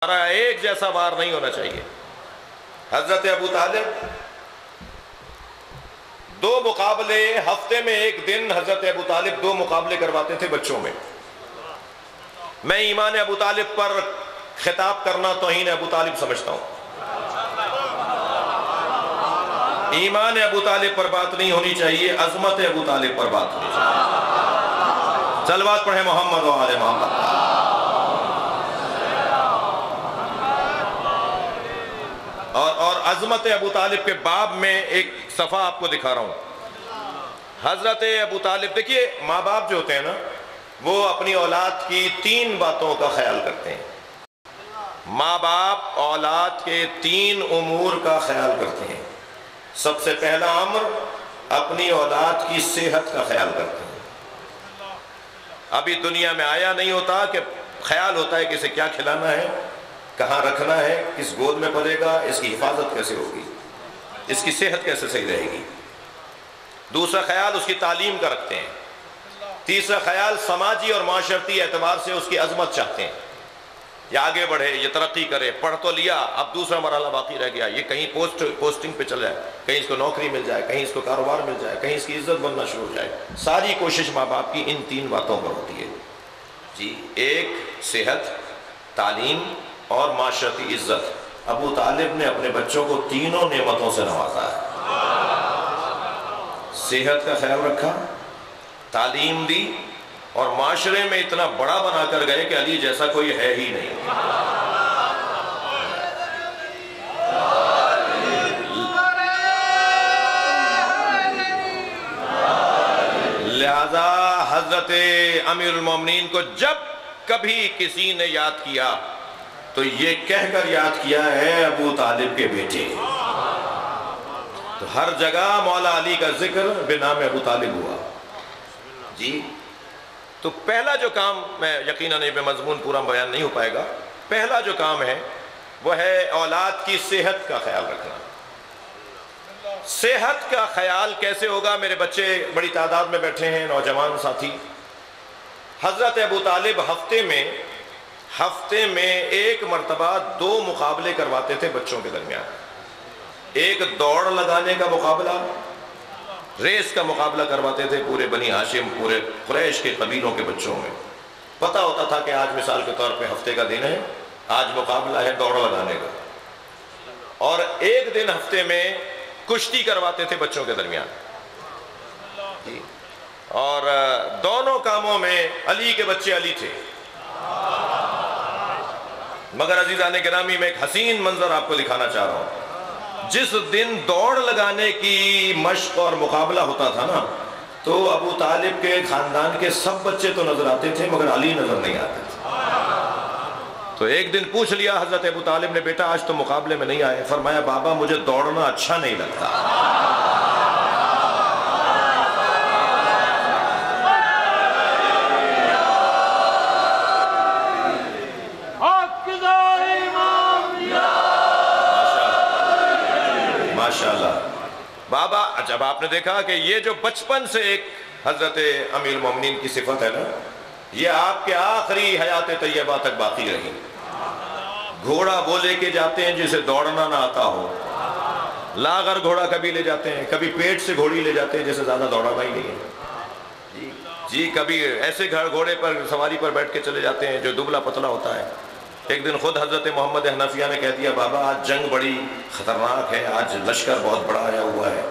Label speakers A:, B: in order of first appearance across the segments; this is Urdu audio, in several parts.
A: ہمارا ایک جیسا وار نہیں ہونا چاہیے۔ حضرت ابو طالب دو مقابلے ہفتے میں ایک دن حضرت ابو طالب دو مقابلے کرواتے تھے بچوں میں۔ میں ایمان ابو طالب پر خطاب کرنا توہین ابو طالب سمجھتا ہوں۔ ایمان ابو طالب پر بات نہیں ہونی چاہیے، عظمت ابو طالب پر بات ہونی چاہیے۔ صلوات پڑھیں محمد و آل محمد۔ اور عظمت ابو طالب کے باب میں ایک صفحہ آپ کو دکھا رہا ہوں۔ حضرت ابو طالب، دیکھیے ماں باپ جو ہوتے ہیں نا، وہ اپنی اولاد کی تین باتوں کا خیال کرتے ہیں۔ ماں باپ اولاد کے تین امور کا خیال کرتے ہیں۔ سب سے پہلا امر اپنی اولاد کی صحت کا خیال کرتے ہیں۔ ابھی دنیا میں آیا نہیں ہوتا کہ خیال ہوتا ہے کہ اسے کیا کھلانا ہے، کہاں رکھنا ہے، کس گود میں پلے گا، اس کی حفاظت کیسے ہوگی، اس کی صحت کیسے صحیح رہے گی۔ دوسرا خیال اس کی تعلیم کا رکھتے ہیں۔ تیسرا خیال سماجی اور معاشرتی اعتبار سے اس کی عظمت چاہتے ہیں، یہ آگے بڑھے، یہ ترقی کرے، پڑھ تو لیا، اب دوسرا مرحلہ باقی رہ گیا، یہ کہیں پوسٹنگ پہ چل جائے، کہیں اس کو نوکری مل جائے، کہیں اس کو کاروبار مل جائے، کہیں اس کی عزت بننا شروع ہو جائے۔ ساری کوشش ماں باپ کی ان تین باتوں پر ہوتی ہے جی، ایک صحت، تعلیم اور معاشرتی عزت۔ ابو طالب نے اپنے بچوں کو تینوں نعمتوں سے نوازا ہے۔ صحت کا خیال رکھا، تعلیم دی، اور معاشرے میں اتنا بڑا بنا کر گئے کہ علی جیسا کوئی ہے ہی نہیں۔ لہذا حضرت امیر المومنین کو جب کبھی کسی نے یاد کیا تو یہ کہہ کر یاد کیا ہے ابو طالب کے بیٹے۔ تو ہر جگہ مولا علی کا ذکر بنام ابو طالب ہوا جی۔ تو پہلا جو کام، میں یقیناً یہ مضمون پورا بیان نہیں ہو پائے گا، پہلا جو کام ہے وہ ہے اولاد کی صحت کا خیال رکھنا۔ صحت کا خیال کیسے ہوگا؟ میرے بچے بڑی تعداد میں بیٹھے ہیں، نوجوان ساتھی۔ حضرت ابو طالب ہفتے میں ایک مرتبہ دو مقابلے کرواتے تھے بچوں کے درمیان۔ ایک دوڑ لگانے کا مقابلہ، ریس کا مقابلہ کرواتے تھے پورے بنی ہاشم، پورے قریش کے قبیلوں کے بچوں میں۔ پتہ ہوتا تھا کہ آج مثال کے طور پہ ہفتے کا دن ہے، آج مقابلہ ہے دوڑ لگانے کا۔ اور ایک دن ہفتے میں کشتی کرواتے تھے بچوں کے درمیان جی۔ اور دونوں کاموں میں علی کے بچے علی تھے۔ مگر عزیزان گرامی، میں ایک حسین منظر آپ کو دکھانا چاہ رہا ہوں۔ جس دن دوڑ لگانے کی مشق اور مقابلہ ہوتا تھا نا، تو ابو طالب کے خاندان کے سب بچے تو نظر آتے تھے مگر علی نظر نہیں آتے تھے۔ تو ایک دن پوچھ لیا حضرت ابو طالب نے، بیٹا آج تو مقابلے میں نہیں آئے؟ فرمایا بابا مجھے دوڑنا اچھا نہیں لگتا۔ ماشاءاللہ بابا، جب آپ نے دیکھا کہ یہ جو بچپن سے ایک حضرت امیر المومنین کی صفت ہے نا، یہ آپ کے آخری حیات طیبہ تک باقی رہی۔ گھوڑا وہ لے کے جاتے ہیں جسے دوڑنا نہ آتا ہو، لاغر گھوڑا کبھی لے جاتے ہیں، کبھی پیٹ سے گھوڑی لے جاتے ہیں جسے زیادہ دوڑانا ہی نہیں ہے جی، کبھی ایسے گھوڑے پر سواری پر بیٹھ کے چلے جاتے ہیں جو دبلا پتلا ہوتا ہے۔ ایک دن خود حضرت محمد حنفیہ نے کہہ دیا، بابا آج جنگ بڑی خطرناک ہے، آج لشکر بہت بڑا آیا ہوا ہے،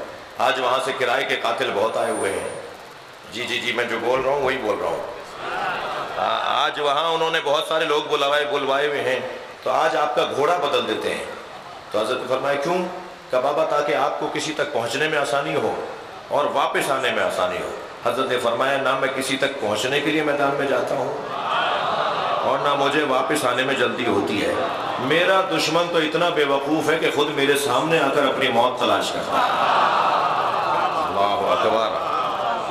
A: آج وہاں سے کرائے کے قاتل بہت آئے ہوئے ہیں۔ جی میں جو بول رہا ہوں وہی بول رہا ہوں۔ آج وہاں انہوں نے بہت سارے لوگ بلوائے ہوئے ہیں، تو آج آپ کا گھوڑا بدل دیتے ہیں۔ تو حضرت نے فرمایا کیوں؟ کہ بابا تاکہ آپ کو کسی تک پہنچنے میں آسانی ہو اور واپس آنے میں آسانی ہو۔ حضرت نے فرمایا نہ میں کسی تک پہنچنے کے لیے میدان میں جاتا ہوں اور نہ مجھے واپس آنے میں جلدی ہوتی ہے، میرا دشمن تو اتنا بے وقوف ہے کہ خود میرے سامنے آ کر اپنی موت تلاش کرتا ہے۔ اللہ اکبر،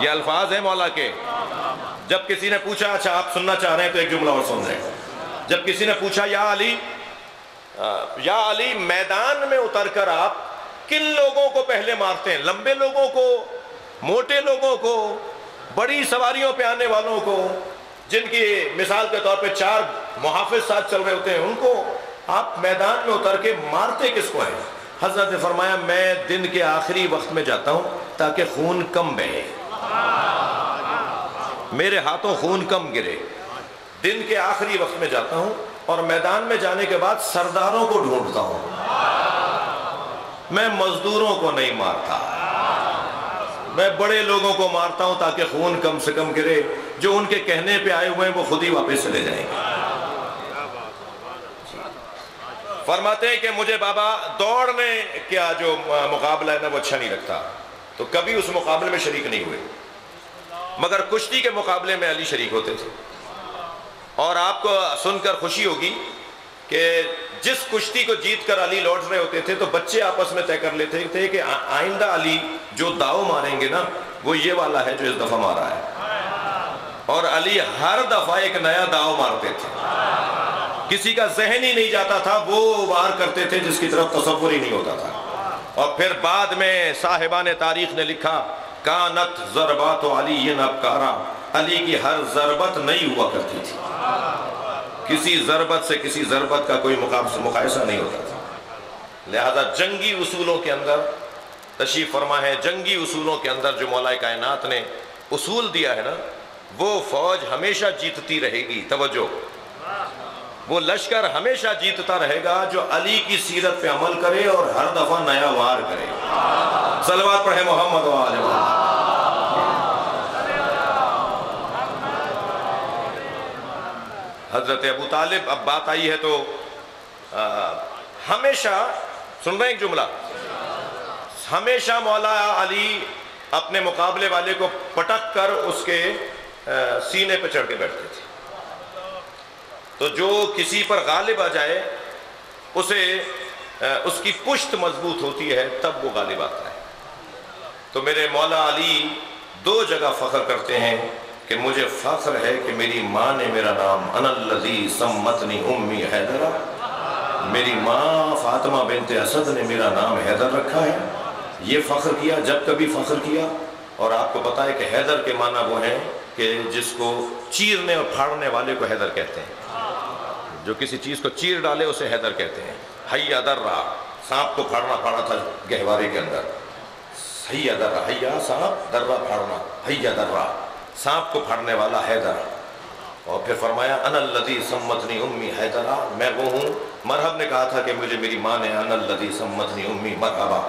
A: یہ الفاظ ہیں مولا کے۔ جب کسی نے پوچھا، اچھا آپ سننا چاہ رہے ہیں تو ایک جملہ اور سن رہے ہیں۔ جب کسی نے پوچھا یا علی میدان میں اتر کر آپ کن لوگوں کو پہلے مارتے ہیں؟ لمبے لوگوں کو، موٹے لوگوں کو، بڑی سواریوں پہ آنے والوں کو، جن کی مثال کے طور پہ 4 محافظ ساتھ چل رہے ہوتے ہیں ان کو، آپ میدان میں اتر کے مارتے کس کو ہیں؟ حضرت نے فرمایا میں دن کے آخری وقت میں جاتا ہوں تاکہ خون کم بہے، میرے ہاتھوں خون کم گرے، دن کے آخری وقت میں جاتا ہوں، اور میدان میں جانے کے بعد سرداروں کو ڈھونڈتا ہوں، میں مزدوروں کو نہیں مارتا، میں بڑے لوگوں کو مارتا ہوں تاکہ خون کم سے کم گرے، جو ان کے کہنے پہ آئے ہوئے ہیں وہ خود ہی واپس چلے جائیں گے۔ فرماتے ہیں کہ مجھے بابا دوڑنے کیا جو مقابلہ ہے نا وہ اچھا نہیں لگتا، تو کبھی اس مقابلے میں شریک نہیں ہوئے، مگر کشتی کے مقابلے میں علی شریک ہوتے تھے۔ اور آپ کو سن کر خوشی ہوگی کہ جس کشتی کو جیت کر علی لوٹ رہے ہوتے تھے تو بچے آپس میں طے کر لیتے تھے کہ آئندہ علی جو داؤ ماریں گے نا وہ یہ والا ہے جو اس دفعہ مارا ہے، اور علی ہر دفعہ ایک نیا داؤ مارتے تھے، کسی کا ذہن ہی نہیں جاتا تھا، وہ وار کرتے تھے جس کی طرف تصور ہی نہیں ہوتا تھا۔ اور پھر بعد میں صاحبان تاریخ نے لکھا کانت ضربات علی ابکارا، علی کی ہر ضربت نئی ہوا کرتی تھی، کسی ضربت سے کسی ضربت کا کوئی مقایسہ نہیں ہوتا تھا۔ لہذا جنگی اصولوں کے اندر تشریف فرما ہے، جنگی اصولوں کے اندر جو مولا کائنات نے اصول دیا ہے نا وہ فوج ہمیشہ جیتتی رہے گی، توجہ، وہ لشکر ہمیشہ جیتتا رہے گا جو علی کی سیرت پہ عمل کرے اور ہر دفعہ نیا وار کرے۔ صلوات پڑھے محمد و آل محمد۔ حضرت ابو طالب، اب بات آئی ہے تو ہمیشہ سن رہے ہیں ایک جملہ، ہمیشہ مولا علی اپنے مقابلے والے کو پٹک کر اس کے سینے پہ چڑھ کے بیٹھتے تھے، تو جو کسی پر غالب آ جائے اسے اس کی پشت مضبوط ہوتی ہے تب وہ غالب آتا ہے۔ تو میرے مولا علی دو جگہ فخر کرتے ہیں کہ مجھے فخر ہے کہ میری ماں نے میرا نام انا الذی سمتنی امی حیدرہ، میری ماں فاطمہ بنت اسد نے میرا نام حیدر رکھا ہے، یہ فخر کیا جب کبھی فخر کیا۔ اور آپ کو پتا ہے کہ حیدر کے معنی وہ ہیں کہ جس کو چیرنے اور پھاڑنے والے کو حیدر کہتے ہیں، جو کسی چیز کو چیر ڈالے اسے حیدر کہتے ہیں۔ حیا درہ، سانپ کو پھاڑنا تھا گہوارے کے اندر، حیا درہ، حیا سانپ، درہ پھاڑنا، حیا درہ، سانپ کو پھاڑنے والا حیدر۔ اور پھر فرمایا انا الذی سمتنی امی حیدرہ، میں وہ ہوں، مرحب نے کہا تھا کہ مجھے میری ماں نے انا الذی سمتنی امی مرحبا،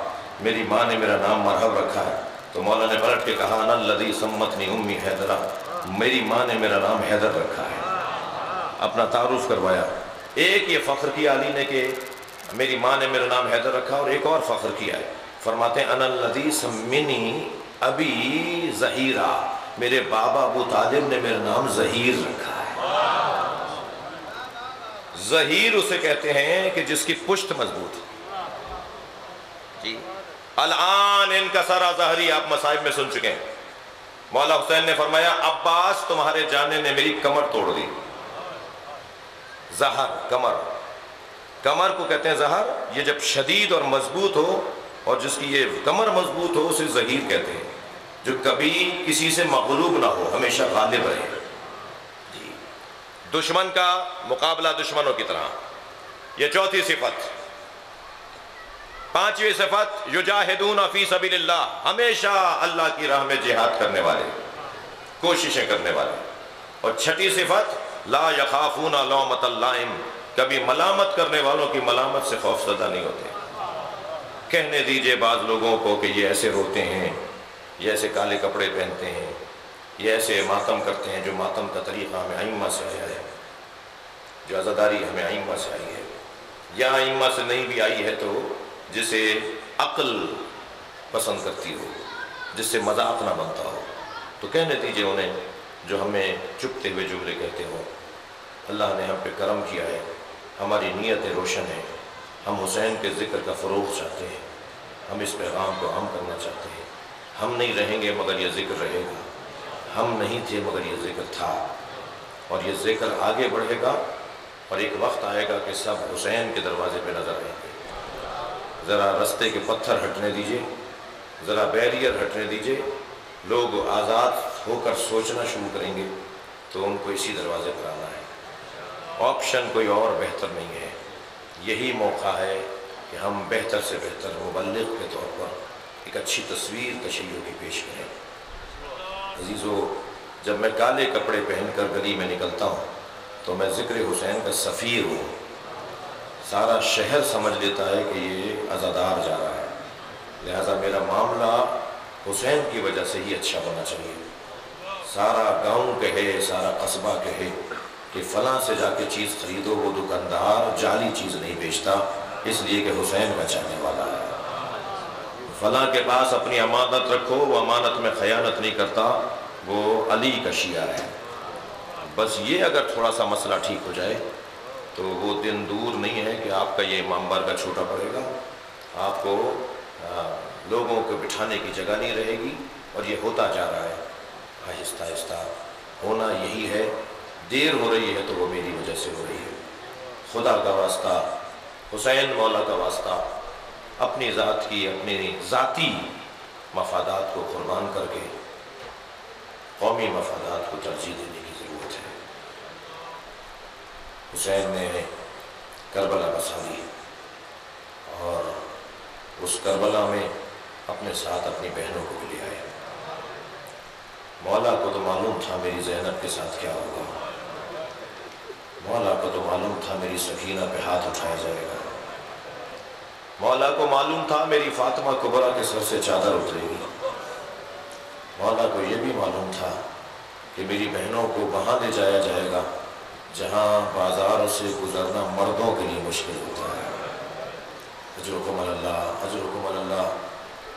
A: میری ماں نے میرا نام مرحب رکھا ہے، تو مولا نے پلٹ کے کہا انا الذی سمتنی امی حیدرہ، میری ماں نے میرا نام حیدر رکھا ہے، اپنا تعارف کروایا۔ ایک یہ فخر کیا علی نے کہ میری ماں نے میرا نام حیدر رکھا، اور ایک اور فخر کیا ہے، فرماتے ہیں انا الذی سمنی ابی ظہیرہ، میرے بابا ابو طالب نے میرا نام ظہیر رکھا ہے۔ ظہیر اسے کہتے ہیں کہ جس کی پشت مضبوط ہے۔ جی الان ان کا سارا ظہری آپ مصائب میں سن چکے ہیں۔ مولا حسین نے فرمایا عباس تمہارے جانے نے میری کمر توڑ دی۔ زہر، کمر، کمر کو کہتے ہیں زہر، یہ جب شدید اور مضبوط ہو اور جس کی یہ کمر مضبوط ہو اسے ظہیر کہتے ہیں، جو کبھی کسی سے مغلوب نہ ہو، ہمیشہ غالب رہے۔ جی دشمن کا مقابلہ دشمنوں کی طرح، یہ چوتھی صفت۔ پانچویں صفت یجاہدون فی سبیل اللہ، ہمیشہ اللہ کی راہ میں جہاد کرنے والے، کوششیں کرنے والے۔ اور چھٹی صفت لا یخافون لومۃ اللائم، کبھی ملامت کرنے والوں کی ملامت سے خوف زدہ نہیں ہوتے۔ کہنے دیجئے بعض لوگوں کو کہ یہ ایسے روتے ہیں، یہ ایسے کالے کپڑے پہنتے ہیں، یہ ایسے ماتم کرتے ہیں، جو ماتم کا طریقہ ہمیں ائمہ سے آیا ہے، جو عزاداری ہمیں ائمہ سے آئی ہے، یا ائمہ سے نہیں بھی آئی ہے تو جسے عقل پسند کرتی ہو، جس سے مذاق نہ بنتا ہو، تو کہنے دیجئے انہیں جو ہمیں چپتے ہوئے جملے کہتے ہو۔ اللہ نے ہم پہ کرم کیا ہے، ہماری نیتیں روشن ہیں، ہم حسین کے ذکر کا فروغ چاہتے ہیں، ہم اس پیغام کو عام کرنا چاہتے ہیں۔ ہم نہیں رہیں گے مگر یہ ذکر رہے گا، ہم نہیں تھے مگر یہ ذکر تھا، اور یہ ذکر آگے بڑھے گا، اور ایک وقت آئے گا کہ سب حسین کے دروازے پہ نظر آئیں گے۔ ذرا رستے کے پتھر ہٹنے دیجئے، ذرا بیریئر ہٹنے دیجئے، لوگ آزاد ہو کر سوچنا شروع کریں گے تو ان کو اسی دروازے پر آنا ہے، آپشن کوئی اور بہتر نہیں ہے۔ یہی موقع ہے کہ ہم بہتر سے بہتر مبلغ کے طور پر ایک اچھی تصویر تشیع کی پیش کریں۔ عزیزو، جب میں کالے کپڑے پہن کر گلی میں نکلتا ہوں تو میں ذکر حسین کا سفیر ہوں۔ سارا شہر سمجھ لیتا ہے کہ یہ عزادار جا رہا ہے، لہذا میرا معاملہ حسین کی وجہ سے ہی اچھا ہونا چاہیے۔ سارا گاؤں کہے، سارا قصبہ کہے کہ فلاں سے جا کے چیز خریدو، وہ دکاندار جعلی چیز نہیں بیچتا، اس لیے کہ حسین بچانے والا ہے۔ فلاں کے پاس اپنی امانت رکھو، وہ امانت میں خیانت نہیں کرتا، وہ علی کا شیعہ ہے۔ بس یہ اگر تھوڑا سا مسئلہ ٹھیک ہو جائے تو وہ دن دور نہیں ہے کہ آپ کا یہ امام بارگاہ چھوٹا پڑے گا، آپ کو لوگوں کو بٹھانے کی جگہ نہیں رہے گی، اور یہ ہوتا جا رہا ہے آہستہ آہستہ۔ ہونا یہی ہے، دیر ہو رہی ہے تو وہ میری وجہ سے ہو رہی ہے۔ خدا کا واسطہ، حسین مولا کا واسطہ، اپنی ذات کی، اپنی ذاتی مفادات کو قربان کر کے قومی مفادات کو ترجیح دینے کی ضرورت ہے۔ حسین نے کربلا بسا دی، اور اس کربلا میں اپنے ساتھ اپنی بہنوں کو بھی لے آئے۔ مولا کو تو معلوم تھا میری زینب کے ساتھ کیا ہوگا، مولا کو تو معلوم تھا میری سکینہ پہ ہاتھ اٹھایا جائے گا، مولا کو معلوم تھا میری فاطمہ کبریٰ کے سر سے چادر اترے گی، مولا کو یہ بھی معلوم تھا کہ میری بہنوں کو وہاں لے جایا جائے گا جہاں بازار سے گزرنا مردوں کے لیے مشکل ہوتا ہے۔ اجرکم اللہ، اجرکم اللہ۔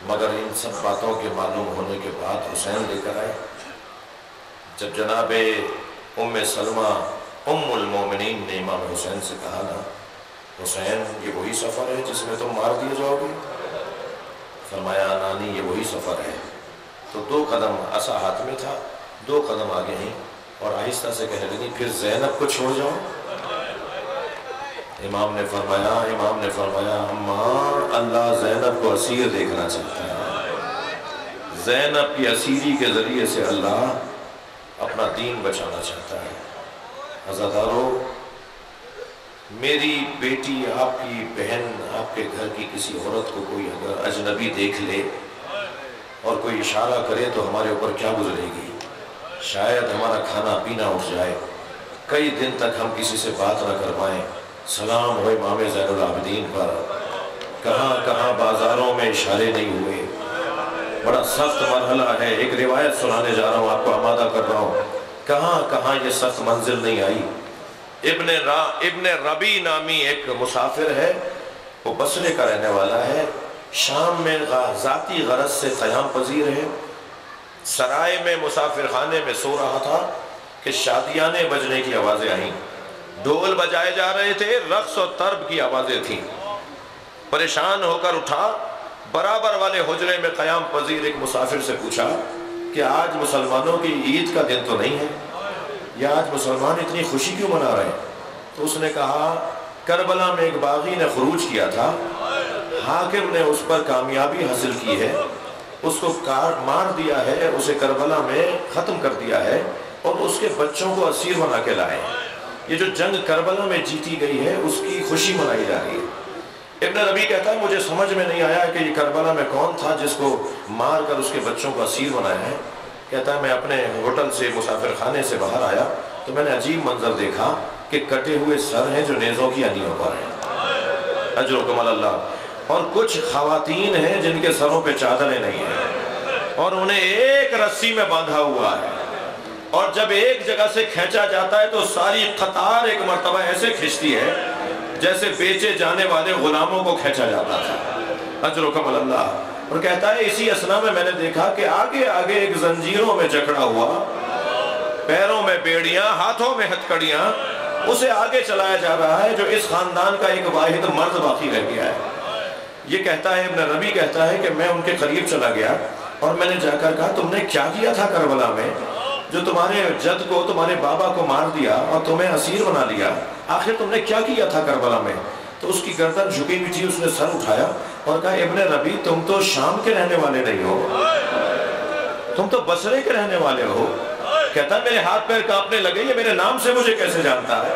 A: مگر ان سب باتوں کے معلوم ہونے کے بعد حسین لے کر آئے۔ جب جناب ام سلمہ ام المومنین نے امام حسین سے کہا نا، حسین یہ وہی سفر ہے جس میں تم مار دیے جاؤ گے؟ فرمایا نانی یہ وہی سفر ہے۔ تو 2 قدم عصا ہاتھ میں تھا، 2 قدم آگے ہیں، اور آہستہ سے کہنے لگی پھر زینب کو چھوڑ جاؤ؟ امام نے فرمایا اماں، اللہ زینب کو اسیر دیکھنا چاہتا ہے، زینب کی اسیری کے ذریعے سے اللہ اپنا دین بچانا چاہتا ہے۔ عزادارو، میری بیٹی، آپ کی بہن، آپ کے گھر کی کسی عورت کو کوئی اگر اجنبی دیکھ لے اور کوئی اشارہ کرے تو ہمارے اوپر کیا گزرے گی؟ شاید ہمارا کھانا پینا اٹھ جائے، کئی دن تک ہم کسی سے بات نہ کر پائیں۔ سلام ہو امام زین العابدین پر، کہاں کہاں بازاروں میں اشارے نہیں ہوئے۔ بڑا سخت مرحلہ ہے، ایک روایت سنانے جا رہا ہوں، آپ کو آمادہ کر رہا ہوں، کہاں کہاں یہ سخت منزل نہیں آئی۔ ابن ربی نامی ایک مسافر ہے، وہ بصرے کا رہنے والا ہے، شام میں ذاتی غرض سے قیام پذیر ہے، سرائے میں مسافر خانے میں سو رہا تھا کہ شادیانے بجنے کی آوازیں آئیں، ڈھول بجائے جا رہے تھے، رقص و طرب کی آوازیں تھیں۔ پریشان ہو کر اٹھا، برابر والے حجرے میں قیام پذیر ایک مسافر سے پوچھا کہ آج مسلمانوں کی عید کا دن تو نہیں ہے، یا آج مسلمان اتنی خوشی کیوں منا رہے ہیں؟ تو اس نے کہا کربلا میں ایک باغی نے خروج کیا تھا، حاکم نے اس پر کامیابی حاصل کی ہے، اس کو مار دیا ہے، اسے کربلا میں ختم کر دیا ہے، اور اس کے بچوں کو اسیر بنا کے لائے۔ یہ جو جنگ کربلا میں جیتی گئی ہے اس کی خوشی منائی جا رہی ہے۔ ابن ربی کہتا ہے مجھے سمجھ میں نہیں آیا کہ یہ کربلا میں کون تھا جس کو مار کر اس کے بچوں کو اسیر بنایا ہے۔ کہتا ہے میں اپنے ہوٹل سے مسافر خانے سے باہر آیا تو میں نے عجیب منظر دیکھا کہ کٹے ہوئے سر ہیں جو نیزوں کی انیوں پر ہیں، اجرکم اللہ، اور کچھ خواتین ہیں جن کے سروں پہ چادریں نہیں ہیں اور انہیں ایک رسی میں باندھا ہوا ہے، اور جب ایک جگہ سے کھینچا جاتا ہے تو ساری قطار ایک مرتبہ ایسے کھینچتی ہے جیسے بیچے جانے والے غلاموں کو کھینچا جاتا تھا، اجرکم اللہ۔ اور کہتا ہے اسی اسنا میں نے دیکھا کہ آگے آگے ایک زنجیروں میں جکڑا ہوا، پیروں میں بیڑیاں، ہاتھوں میں ہتھکڑیاں، اسے آگے چلایا جا رہا ہے جو اس خاندان کا ایک واحد مرد باقی رہ گیا ہے۔ یہ کہتا ہے ابن ربی کہتا ہے کہ میں ان کے قریب چلا گیا اور میں نے جا کر کہا تم نے کیا کیا تھا کربلا میں جو تمہارے جد کو، تمہارے بابا کو مار دیا اور تمہیں اسیر بنا لیا؟ آخر تم نے کیا کیا تھا کربلا میں؟ تو اس کی گردن جھکی ہوئی تھی، اس نے سر اٹھایا اور کہا ابن ربی تم تو شام کے رہنے والے نہیں ہو، تم تو بصرے کے رہنے والے ہو۔ کہتا ہے میرے ہاتھ پیر کانپنے لگے، یہ میرے نام سے مجھے کیسے جانتا ہے؟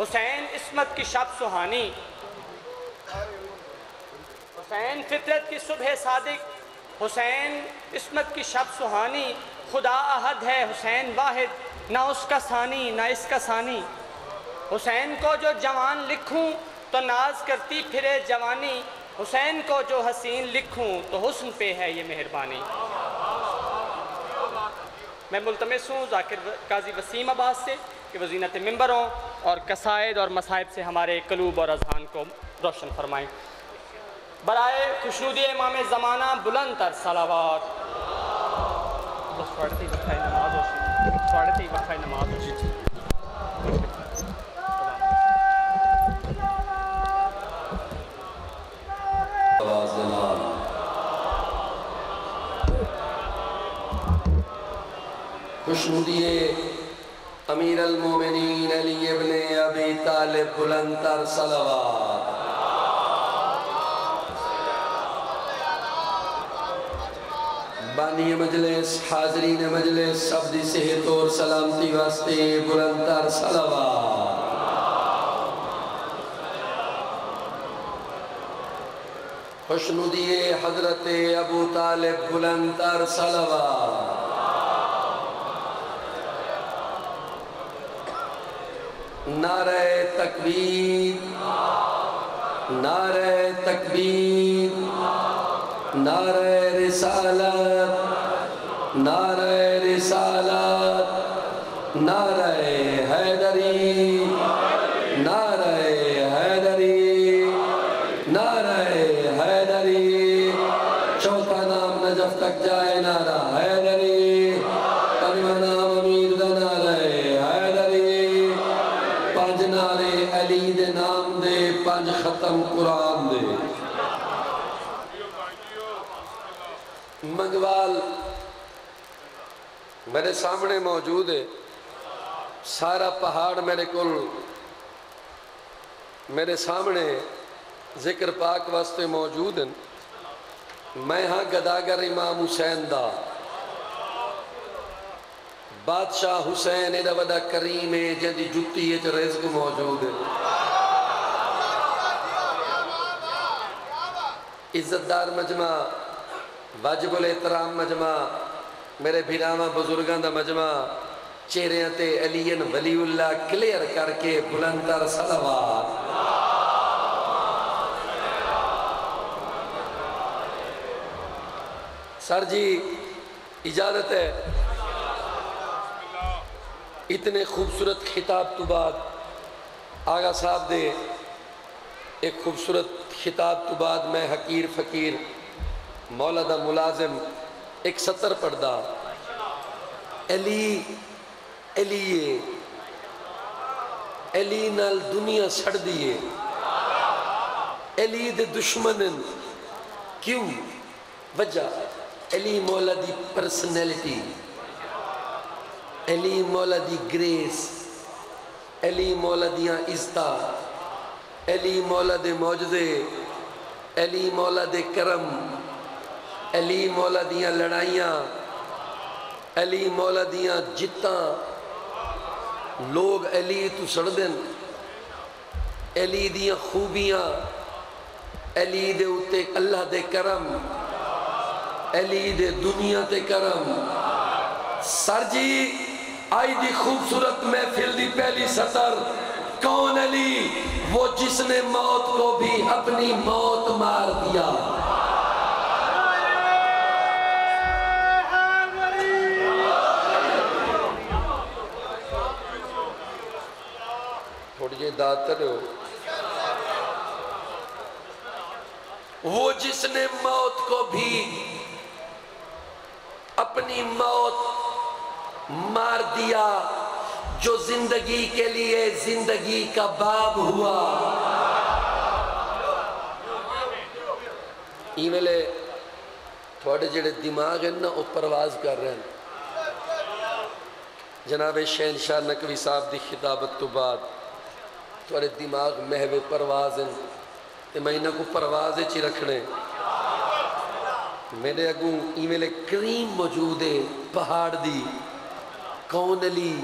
B: حسین عصمت کی شب سہانی، حسین فطرت کی صبح صادق، حسین عصمت کی شب سہانی، خدا احد ہے حسین واحد، نہ اس کا ثانی نہ اس کا ثانی، حسین کو جو جوان لکھوں تو ناز کرتی پھرے جوانی، حسین کو جو حسین لکھوں تو حسن پہ ہے یہ مہربانی۔ میں ملتمس ہوں ذاکر قاضی وسیم عباس سے کہ وہ زینت ممبر ہوں اور قصائد اور مصائب سے ہمارے قلوب اور اذہان کو روشن فرمائیں۔ برائے خوشنودی امام زمانہ بلند تر صلوات۔ وقفہ نماز ہو
C: خوشنودی امیر المومنین علی ابن ابی طالب بلند تر صلوات۔ بانی مجلس، حاضرین مجلس، سب دی صحت اور سلامتی واسطے بلند تر صلوات۔ خوشنودی حضرت ابو طالب بلند تر صلوات۔ نعرہ تکبیر، نعرہ تکبیر، نعرہ رسالت، نعرہ رسالت، نعرہ حیدری، نعرہ حیدری، نعرہ حیدری۔ چوتھا نام نجف تک جائے، نعرہ حیدری۔ پنجواں نام امیر دا نعرہ حیدری۔ پانچ نعرے علی دے نام دے، پانچ ختم قرآن دے۔ منگوال میرے سامنے موجود ہے، سارا پہاڑ میرے کل میرے سامنے ذکر پاک واسطے موجود ہیں۔ میں ہاں گداگر امام حسین دا، بادشاہ حسین ایڈا وڈا کریم ہے جدی جتی ہے رزق موجود ہے۔ عزتدار مجمع، واجب الاحترام مجمع، میرے بھیراواں بزرگاں دا مجمع، چہریاں تے علی ولی اللہ کلیئر کر کے بلند تر صلوات۔ سر جی اجازت ہے، اتنے خوبصورت خطاب تو بعد آغا صاحب دے ایک خوبصورت خطاب تو بعد میں حقیر فقیر مولا دا ملازم ایک سطر پڑھدا، علی علیے علی نال دنیا سڑ دیئے، علی دے دشمنن کیوں وجہ، علی مولا دی پرسنیلٹی، علی مولا دی گریس، علی مولا دیاں عزتہ، علی مولا دے معجزے، علی مولا دے کرم، علی مولا دیاں لڑائیاں، علی مولا دیاں جتاں، لوگ علی تو سڑ دن، علی دیاں خوبیاں، علی دے اتے اللہ دے کرم، علی دے دنیا تے کرم۔ سر جی آئی دی خوبصورت محفل دی پہلی سطر، کون علی؟ وہ جس نے موت کو بھی اپنی موت مار دیا۔ تھوڑی جی داد کر ہو۔ وہ جس نے موت کو بھی اپنی موت مار دیا، جو زندگی کے لیے زندگی کا باب ہوا۔ ای ویلے تھوڑے جڑے دماغ ہیں نا وہ پرواز کر رہے ہیں۔ جناب شہنشاہ نقوی صاحب دی خطابت تو بعد تھوڑے دماغ محو پرواز ہیں، تے میں انہاں کو پرواز چی رکھنے۔ میرے اگوں ای ویلے کریم موجود ہے پہاڑ دی، کون علی؟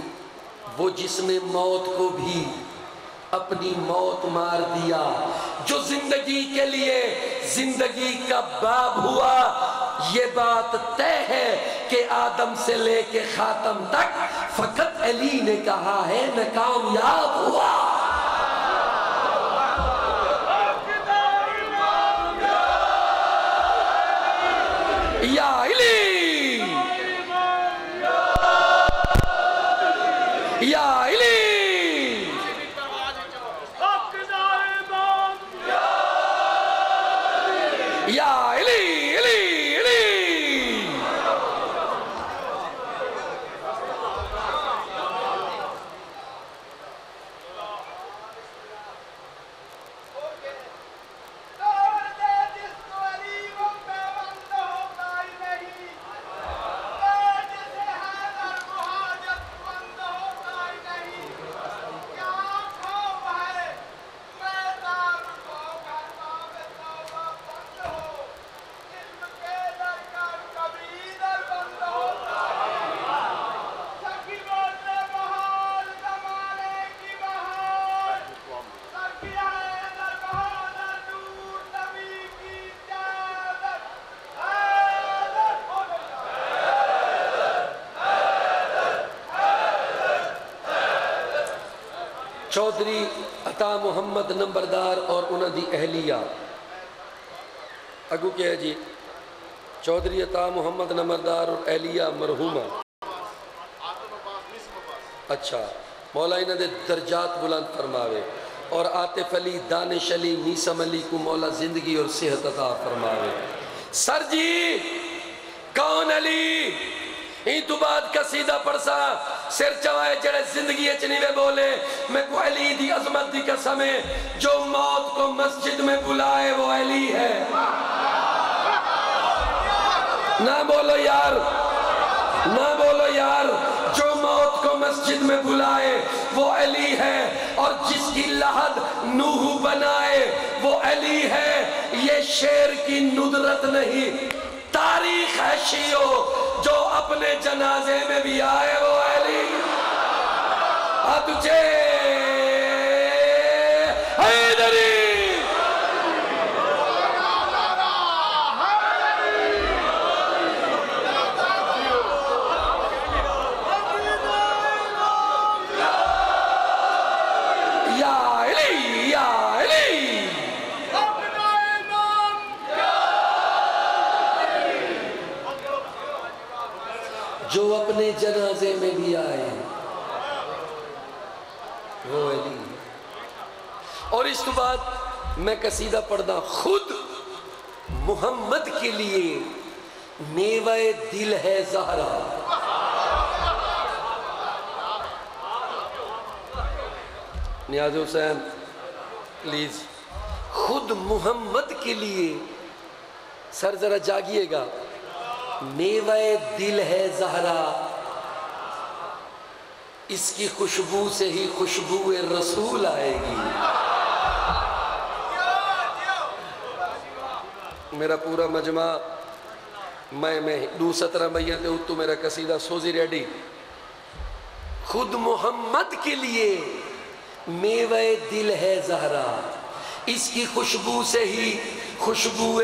C: وہ جس نے موت کو بھی اپنی موت مار دیا. جو زندگی کے لیے زندگی کا باب ہوا، یہ بات طے ہے کہ آدم سے لے کے خاتم تک فقط علی نے کہا ہے میں کامیاب ہوا. یا علی یا علی یا علی علی علی. چودھری عطا محمد نمبردار اور انہاں دی اہلیہ اگو کیا ہے جی؟ چودھری عطا محمد نمبردار اور اہلیہ مرحومہ. اچھا، مولا انہاں دے درجات بلند فرماوے. اور عاطف علی، دانش علی، میسم علی کو مولا زندگی اور صحت عطا فرماوے. سر جی کون علی؟ ہی تو بات کا سیدھا پڑسا سر چوائے جڑے زندگی چنیوے بولے میں کو علی دی عظمت دی قسم ہے جو موت کو مسجد میں بلائے وہ علی ہے. نہ بولو یار، نہ بولو یار. جو موت کو مسجد میں بلائے وہ علی ہے، اور جس کی لحد نوح بنائے وہ علی ہے. یہ شعر کی ندرت نہیں، تاریخ ہے شیعو. جو اپنے جنازے میں بھی آئے وہ علی. تجھے حیدری یا علی یا علی. جو اپنے جنازے میں بھی آئے وہ علی. اور اس کے بعد میں قصیدہ پڑھنا خود محمد کے لیے میوہ دل ہے زہرا. نیاز حسین پلیز، خود محمد کے لیے سر ذرا جاگیے گا. میوہ دل ہے زہرا، اس کی خوشبو سے ہی خوشبو رسول آئے گی. میرا پورا مجمع میں دو 17 بیعت اتو میرا قصیدہ سوزی ریڈی. خود محمد کے لیے میوہ دل ہے زہرا، اس کی خوشبو سے ہی خوشبو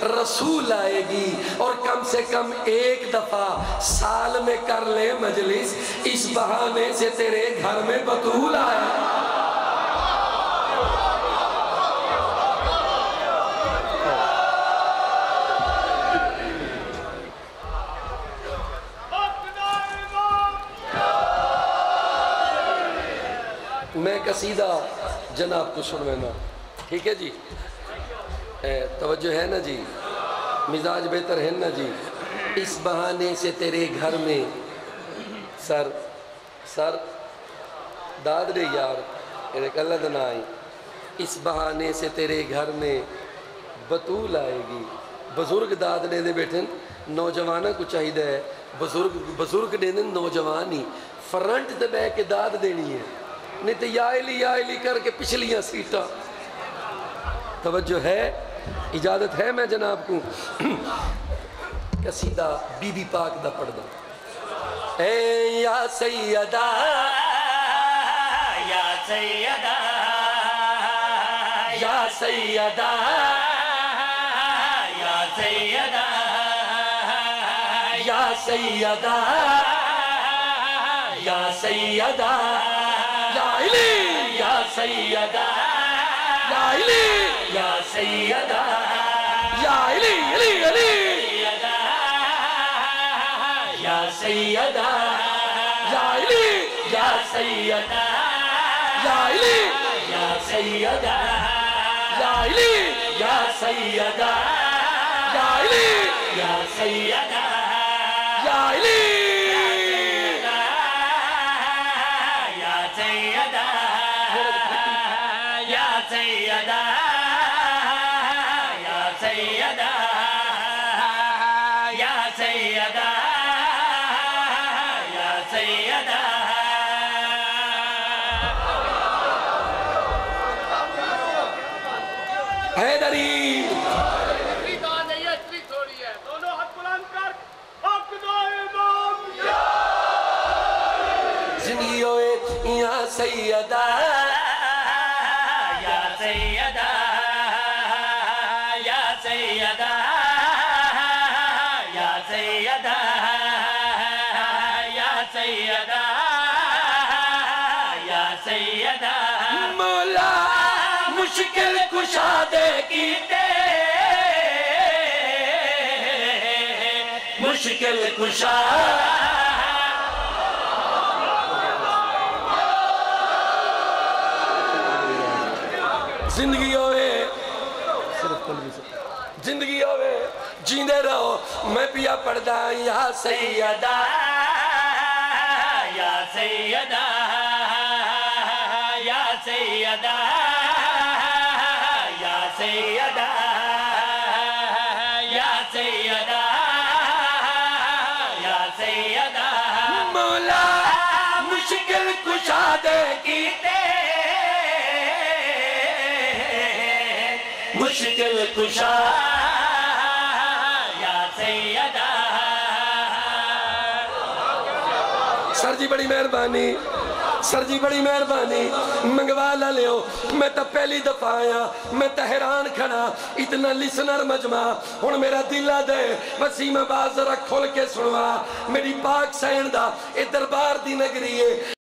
C: رسول آئے گی. اور کم سے کم ایک دفعہ سال میں کر لے مجلس، اس بہانے سے تیرے گھر میں بطول آئے. میں قصیدہ جناب کو سنوینا، ٹھیک ہے جی؟ توجہ ہے نا جی؟ مزاج بہتر ہے نا جی؟ اس بہانے سے تیرے گھر میں سر داد دے یار ایک اللہ دن آئی. اس بہانے سے تیرے گھر میں بطول آئے گی. بزرگ داد دے دے بیٹھن، نوجوانہ کو چاہیے ہے بزرگ دے دن نوجوانی فرنٹ دے بے کے داد دینی ہے، نہیں تو یا علی کر کے پچھلیاں سیٹا. توجہ ہے؟ اجازت ہے میں جناب کو قصیدہ بی بی پاک دا پڑھ دا. اے یا سیدہ یا سیدہ سیدہ یا سیدہ یا سیدہ یا سیدہ یا علی یا سیدہ یا علی یا سیدہ یا علی علی علی یا سیدہ یا علی یا سیدہ یا علی یا سیدہ یا علی یا سیدہ یا علی یا سیدہ یا علی یا سیدہ یا سیدہ یا سیدہ یا سیدہ یا سیدہ حیدری زندگی ہوئے یا سیدہ یا سیدہ یا سیدہ یا سیدہ یا سیدہ یا سیدہ مولا مشکل کشادے کی مشکل کشا زندگی ہوئے زندگی ہوئے جیندے رہو میں پیا پڑھدا یا سیدہ یا سیدہ یا سیدہ یا سیدہ یا سیدہ یا سیدہ مولا مشکل کشادے کی مشکل کشا یا سیدہ سر جی بڑی مہربانی سر جی بڑی مہربانی منگوا نہ لیو میں تا پہلی دفعہ آیا میں تا حیران کھڑا اتنا لسنر مجمع ہن میرا دل دے وسیم باز ذرا کھول کے سنوا میری پاک سین دا اے دربار دی نگری ہے